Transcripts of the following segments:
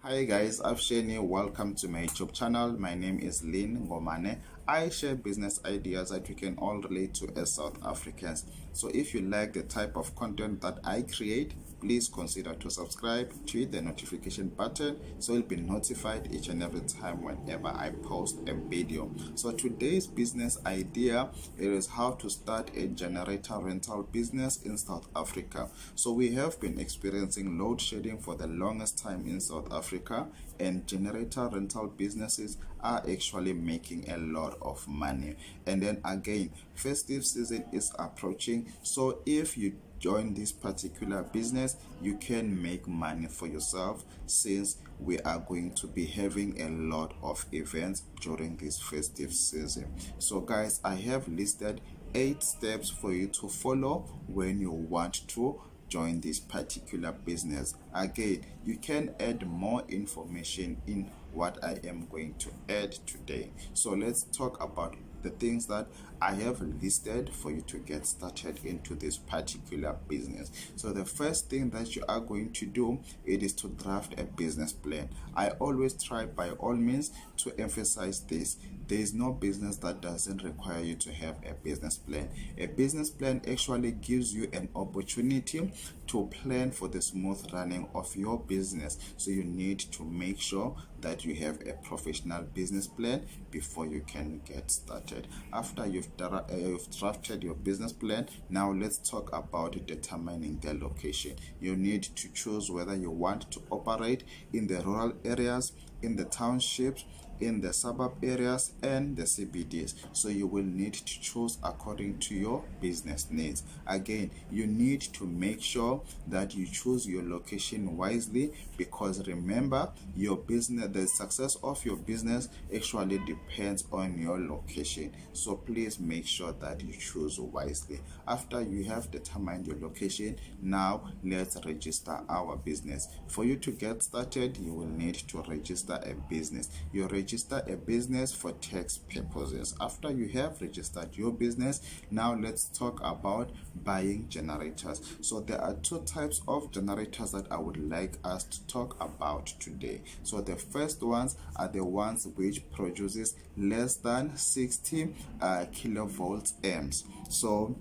Hi guys, I'm Sheni. Welcome to my YouTube channel. My name is Lynn Ngomane. I share business ideas that we can all relate to as South Africans. So if you like the type of content that I create, please consider to subscribe, hit the notification button so you'll be notified each and every time whenever I post a video. So today's business idea is how to start a generator rental business in South Africa. So we have been experiencing load shedding for the longest time in South Africa, and generator rental businesses are actually making a lot of money. And then again, festive season is approaching, so if you join this particular business, you can make money for yourself, since we are going to be having a lot of events during this festive season. So guys, I have listed 8 steps for you to follow when you want to join this particular business. Again, you can add more information in what I am going to add today. So let's talk about the things that I have listed for you to get started into this particular business. So the first thing that you are going to do, it is to draft a business plan. I always try by all means to emphasize this. There is no business that doesn't require you to have a business plan. A business plan actually gives you an opportunity to plan for the smooth running of your business. So you need to make sure that you have a professional business plan before you can get started. After you've drafted your business plan, now let's talk about determining the location. You need to choose whether you want to operate in the rural areas, in the townships, in the suburb areas, and the CBDs. So you will need to choose according to your business needs. Again, you need to make sure that you choose your location wisely, because remember, your business, the success of your business actually depends on your location. So please make sure that you choose wisely. After you have determined your location, now let's register our business. For you to get started, you will need to register a business. You register a business for tax purposes. After you have registered your business, now let's talk about buying generators. So there are 2 types of generators that I would like us to talk about today. So the first ones are the ones which produces less than 60 kilovolts amps. So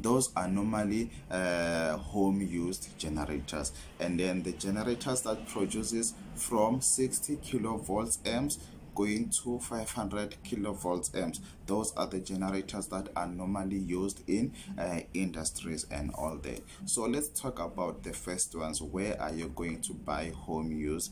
those are normally home used generators. And then the generators that produces from 60 kilovolts amps going to 500 kilovolts amps, those are the generators that are normally used in industries and all that. So let's talk about the first ones. Where are you going to buy home use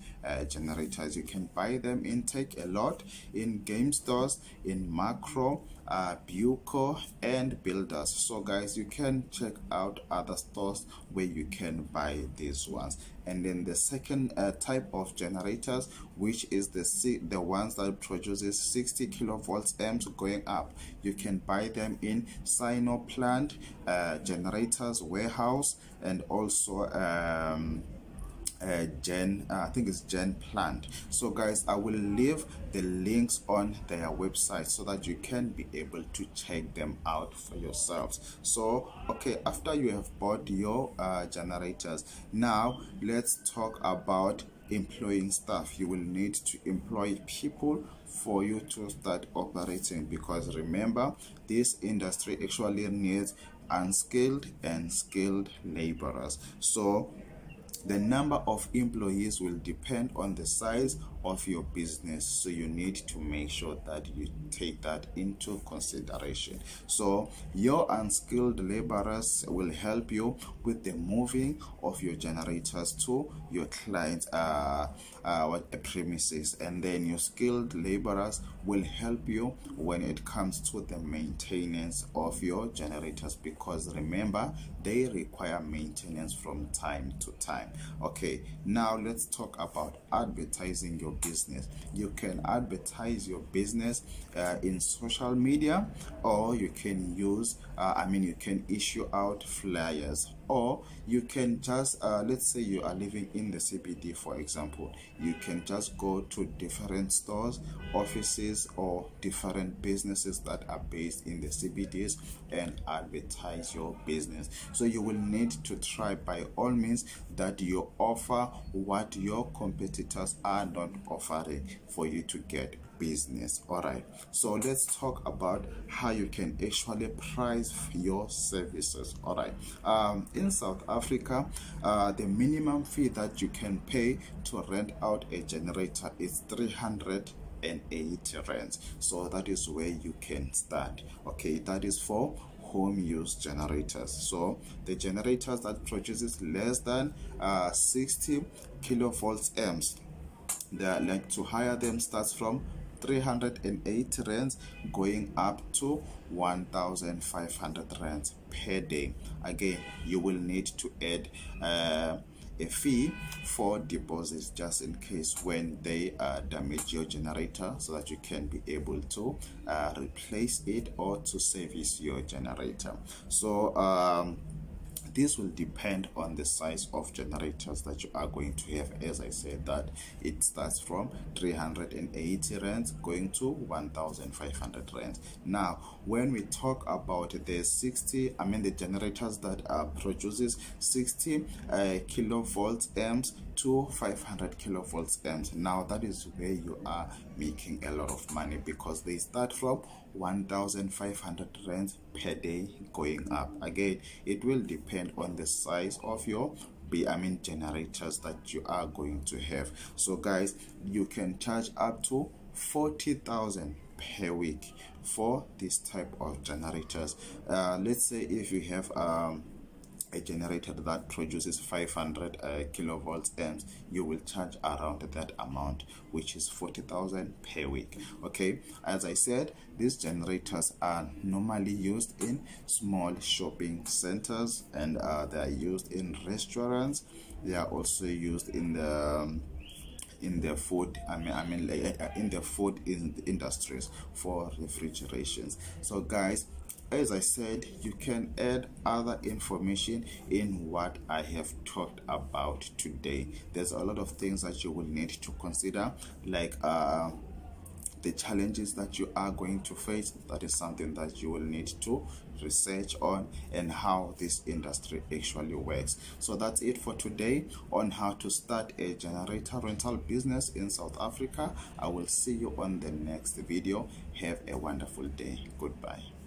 generators? You can buy them in Takealot, in game stores, in Makro, Buco, and Builders. So guys, you can check out other stores where you can buy these ones. And then the second type of generators, which is the ones that produces 60 kilovolts amps going up, you can buy them in Sinoplant generators warehouse, and also I think it's Gen Plant. So guys, I will leave the links on their website so that you can be able to check them out for yourselves. So okay, after you have bought your generators, now let's talk about employing staff. You will need to employ people for you to start operating, because remember, this industry actually needs unskilled and skilled laborers. So the number of employees will depend on the size of your business, so you need to make sure that you take that into consideration. So your unskilled laborers will help you with the moving of your generators to your clients' premises, and then your skilled laborers will help you when it comes to the maintenance of your generators, because remember, they require maintenance from time to time. Okay, now let's talk about advertising your business. You can advertise your business in social media, or you can use you can issue out flyers, or you can just let's say you are living in the CBD, for example, you can just go to different stores, offices, or different businesses that are based in the CBDs and advertise your business. So you will need to try by all means that you offer what your competitors are not offering for you to get business. All right, so let's talk about how you can actually price your services. All right, in South Africa, the minimum fee that you can pay to rent out a generator is 380 rands. So that is where you can start. Okay, that is for home use generators. So the generators that produces less than 60 kilovolts amps, they are like to hire them starts from 380 rands going up to 1,500 rands per day. Again, you will need to add a fee for deposits just in case when they damage your generator, so that you can be able to replace it or to service your generator. So this will depend on the size of generators that you are going to have. As I said, that it starts from 380 rands going to 1,500 rands. Now, when we talk about the the generators that produces 60 kilovolts amps to 500 kilovolts amps, now that is where you are making a lot of money, because they start from 1,500 rands per day going up. Again, it will depend on the size of your generators that you are going to have. So guys, you can charge up to 40,000 per week for this type of generators. Let's say if you have a generator that produces 500 kilovolts amps, you will charge around that amount, which is 40,000 per week. Okay, as I said, these generators are normally used in small shopping centers, and they are used in restaurants. They are also used in the food in the food industries for refrigerations. So guys, as I said, you can add other information in what I have talked about today. There's a lot of things that you will need to consider, like the challenges that you are going to face. That is something that you will need to research on, and how this industry actually works. So that's it for today on how to start a generator rental business in South Africa. I will see you on the next video. Have a wonderful day. Goodbye.